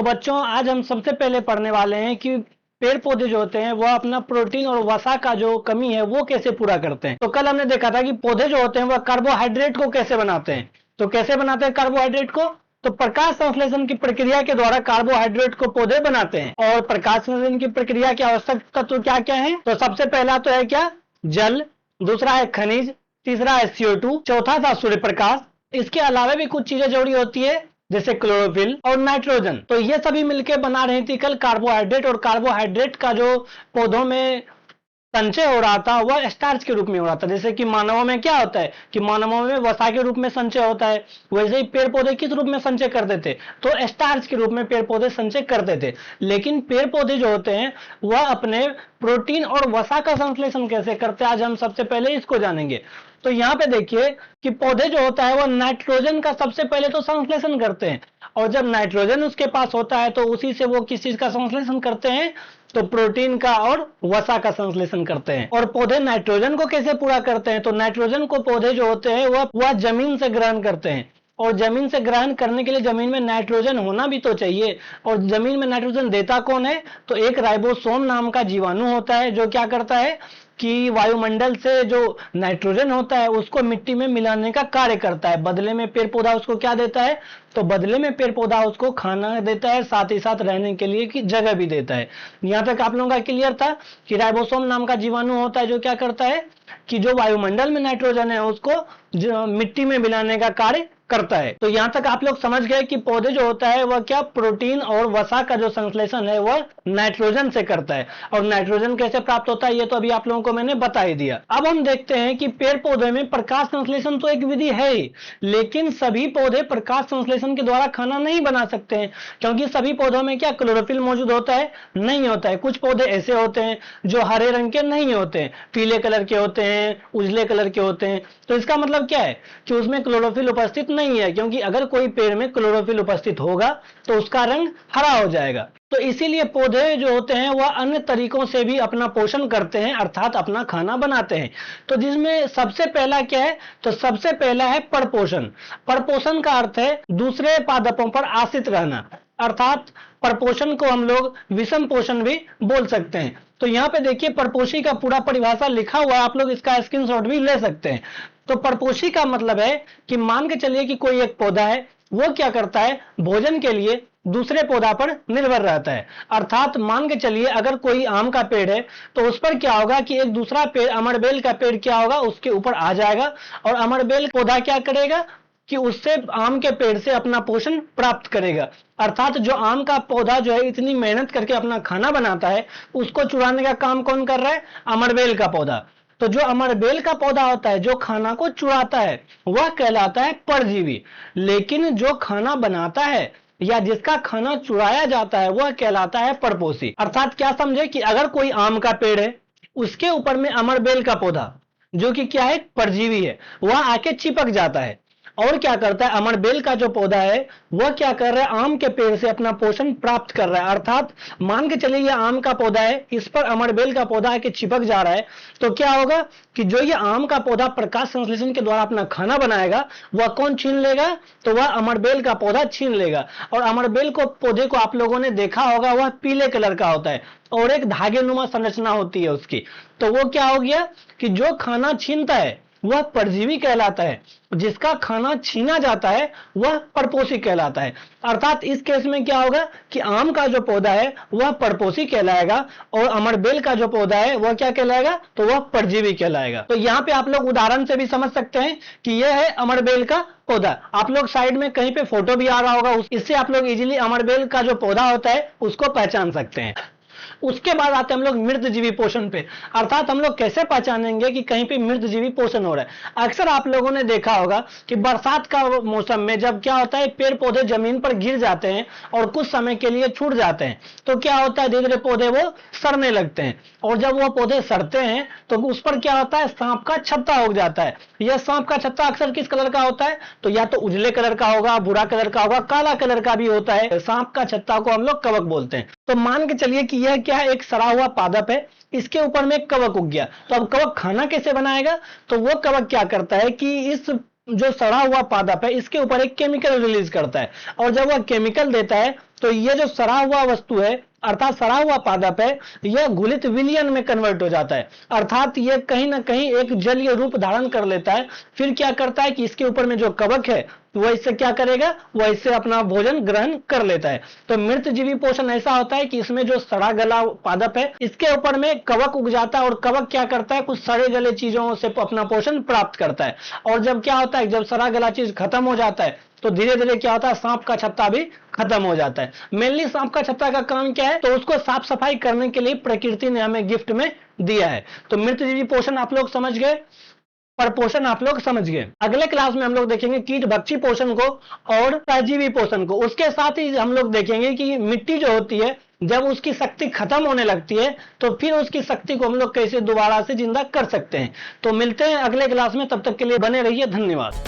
तो बच्चों आज हम सबसे पहले पढ़ने वाले हैं कि पेड़ पौधे जो होते हैं वह अपना प्रोटीन और वसा का जो कमी है वो कैसे पूरा करते हैं। तो कल हमने देखा था कि पौधे जो होते हैं वह कार्बोहाइड्रेट को कैसे बनाते हैं। तो कैसे बनाते हैं कार्बोहाइड्रेट को? तो प्रकाश संश्लेषण की प्रक्रिया के द्वारा कार्बोहाइड्रेट को पौधे बनाते हैं। और प्रकाश संश्लेषण की प्रक्रिया के आवश्यक तत्व क्या क्या है? तो सबसे पहला तो है क्या? जल, दूसरा है खनिज, तीसरा है CO2, चौथा था सूर्य प्रकाश। इसके अलावा भी कुछ चीजें जरूरी होती है जैसे क्लोरोफिल और नाइट्रोजन। तो ये सभी मिलकर बना रही थी कल कार्बोहाइड्रेट। और कार्बोहाइड्रेट का जो पौधों में संचय हो रहा था वह स्टार्च के रूप में हो रहा था। जैसे कि मानवों में क्या होता है कि मानवों में वसा के रूप में संचय होता है, वैसे ही पेड़ पौधे किस रूप में संचय करते थे? तो स्टार्च के रूप में पेड़ पौधे संचय करते थे। लेकिन पेड़ पौधे जो होते हैं वह अपने प्रोटीन और वसा का संश्लेषण कैसे करते हैं, आज हम सबसे पहले इसको जानेंगे। तो यहाँ पे देखिए कि पौधे जो होता है वह नाइट्रोजन का सबसे पहले तो संश्लेषण करते हैं। और जब नाइट्रोजन उसके पास होता है तो उसी से वो किस चीज का संश्लेषण करते हैं? तो प्रोटीन का और वसा का संश्लेषण करते हैं। और पौधे नाइट्रोजन को कैसे पूरा करते हैं? तो नाइट्रोजन को पौधे जो होते हैं वह जमीन से ग्रहण करते हैं। और जमीन से ग्रहण करने के लिए जमीन में नाइट्रोजन होना भी तो चाहिए। और जमीन में नाइट्रोजन देता कौन है? तो एक राइबोसोम नाम का जीवाणु होता है जो क्या करता है कि वायुमंडल से जो नाइट्रोजन होता है उसको मिट्टी में मिलाने का कार्य करता है। बदले में पेड़ पौधा उसको क्या देता है? तो बदले में पेड़ पौधा उसको खाना देता है, साथ ही साथ रहने के लिए की जगह भी देता है। यहां तक आप लोगों का क्लियर था कि राइबोसोम नाम का जीवाणु होता है जो क्या करता है कि जो वायुमंडल में नाइट्रोजन है उसको मिट्टी में मिलाने का कार्य करता है। तो यहां तक आप लोग समझ गए कि पौधे जो होता है वह क्या प्रोटीन और वसा का जो संश्लेषण है वह नाइट्रोजन से करता है। और नाइट्रोजन कैसे प्राप्त होता है ये तो अभी आप लोगों को मैंने बता ही दिया। अब हम देखते हैं कि पेड़ पौधे में प्रकाश संश्लेषण तो एक विधि है ही, लेकिन सभी पौधे प्रकाश संश्लेषण के द्वारा खाना नहीं बना सकते हैं। क्योंकि सभी पौधों में क्या क्लोरोफिल मौजूद होता है? नहीं होता है। कुछ पौधे ऐसे होते हैं जो हरे रंग के नहीं होते हैं, पीले कलर के होते हैं, उजले कलर के होते हैं। तो इसका मतलब क्या है कि उसमें क्लोरोफिल उपस्थित नहीं है। क्योंकि अगर कोई पेड़ में क्लोरोफिल उपस्थित होगा तो उसका रंग हरा हो जाएगा। तो इसीलिए पौधे जो होते हैं वह अन्य तरीकों से भी अपना पोषण करते हैं, अर्थात अपना खाना बनाते हैं। तो जिसमें सबसे पहला क्या है? तो सबसे पहला है परपोषण। परपोषण का अर्थ है दूसरे पादपों पर आश्रित रहना, अर्थात परपोषण को हम लोग विषम पोषण भी बोल सकते हैं। तो यहाँ पे देखिए परपोषी का पूरा परिभाषा लिखा हुआ है, आप लोग इसका स्क्रीनशॉट भी ले सकते हैं। तो परपोषी का मतलब है कि मान के चलिए कि कोई एक पौधा है, वो क्या करता है? भोजन के लिए दूसरे पौधा पर निर्भर रहता है। अर्थात मान के चलिए अगर कोई आम का पेड़ है तो उस पर क्या होगा कि एक दूसरा पेड़ अमरबेल का पेड़ क्या होगा उसके ऊपर आ जाएगा। और अमरबेल पौधा क्या करेगा कि उससे आम के पेड़ से अपना पोषण प्राप्त करेगा। अर्थात जो आम का पौधा जो है इतनी मेहनत करके अपना खाना बनाता है उसको चुराने का काम कौन कर रहा है? अमरबेल का पौधा। तो जो अमरबेल का पौधा होता है जो खाना को चुराता है वह कहलाता है परजीवी। लेकिन जो खाना बनाता है या जिसका खाना चुराया जाता है वह कहलाता है परपोषी। अर्थात क्या समझे कि अगर कोई आम का पेड़ है उसके ऊपर में अमरबेल का पौधा जो कि क्या है? परजीवी है, वह आके चिपक जाता है और क्या करता है? अमरबेल का जो पौधा है वह क्या कर रहा है? आम के पेड़ से अपना पोषण प्राप्त कर रहा है। अर्थात मान के चलिए यह आम का पौधा है, इस पर अमरबेल का पौधा आके चिपक जा रहा है। तो क्या होगा कि जो ये आम का पौधा प्रकाश संश्लेषण के द्वारा अपना खाना बनाएगा वह कौन छीन लेगा? तो वह अमरबेल का पौधा छीन लेगा। और अमरबेल को पौधे को आप लोगों ने देखा होगा वह पीले कलर का होता है और एक धागे नुमा संरचना होती है उसकी। तो वो क्या हो गया कि जो खाना छीनता है वह परजीवी कहलाता है, जिसका खाना छीना जाता है वह परपोषी कहलाता है। अर्थात इस केस में क्या होगा कि आम का जो पौधा है वह परपोषी कहलाएगा और अमरबेल का जो पौधा है वह क्या कहलाएगा? तो वह परजीवी कहलाएगा। तो यहाँ पे आप लोग उदाहरण से भी समझ सकते हैं कि यह है अमरबेल का पौधा। आप लोग साइड में कहीं पे फोटो भी आ रहा होगा, इससे आप लोग इजीली अमरबेल का जो पौधा होता है उसको पहचान सकते हैं। उसके बाद आते हम लोग मृतजीवी पोषण पे। अर्थात हम लोग कैसे पहचानेंगे कि कहीं पे मृतजीवी पोषण हो रहा है? अक्सर आप लोगों ने देखा होगा कि बरसात का मौसम में जब क्या होता है पेड़ पौधे जमीन पर गिर जाते हैं और कुछ समय के लिए छूट जाते हैं तो क्या होता है धीरे धीरे पौधे वो सड़ने लगते हैं। और जब वो पौधे सड़ते हैं तो उस पर क्या होता है? सांप का छत्ता उग जाता है। यह सांप का छत्ता अक्सर किस कलर का होता है? तो या तो उजले कलर का होगा, भूरा कलर का होगा, काला कलर का भी होता है। सांप का छत्ता को हम लोग कवक बोलते हैं। तो मान के चलिए कि यह क्या है? एक सड़ा हुआ पादप है, इसके ऊपर में एक कवक उग गया। तो अब कवक खाना कैसे बनाएगा? तो वो कवक क्या करता है कि इस जो सड़ा हुआ पादप है इसके ऊपर एक केमिकल रिलीज करता है और जब वह केमिकल देता है तो ये जो सड़ा हुआ वस्तु है अर्थात सड़ा हुआ पादप है, यह घुलित विलयन में कन्वर्ट हो जाता है, अर्थात यह कहीं ना कहीं एक जलीय रूप धारण कर लेता है। फिर क्या करता है कि इसके ऊपर में जो कवक है वह इससे क्या करेगा, वह इससे अपना भोजन ग्रहण कर लेता है। तो मृत जीवी पोषण ऐसा होता है कि इसमें जो सड़ा गला पादप है इसके ऊपर में कवक उग जाता है और कवक क्या करता है, कुछ सड़े गले चीजों से अपना पोषण प्राप्त करता है। और जब क्या होता है, जब सड़ा गला चीज खत्म हो जाता है तो धीरे धीरे क्या होता है, सांप का छत्ता भी खत्म हो जाता है। मेनली सांप का छत्ता का काम क्या है, तो उसको साफ सफाई करने के लिए प्रकृति ने हमें गिफ्ट में दिया है। तो मृत जीवी पोषण आप लोग समझ गए, पर पोषण आप लोग समझ गए। अगले क्लास में हम लोग देखेंगे कीट भक्षी पोषण को और सहजीवी पोषण को। उसके साथ ही हम लोग देखेंगे कि मिट्टी जो होती है जब उसकी शक्ति खत्म होने लगती है तो फिर उसकी शक्ति को हम लोग कैसे दोबारा से जिंदा कर सकते हैं। तो मिलते हैं अगले क्लास में, तब तक के लिए बने रहिए, धन्यवाद।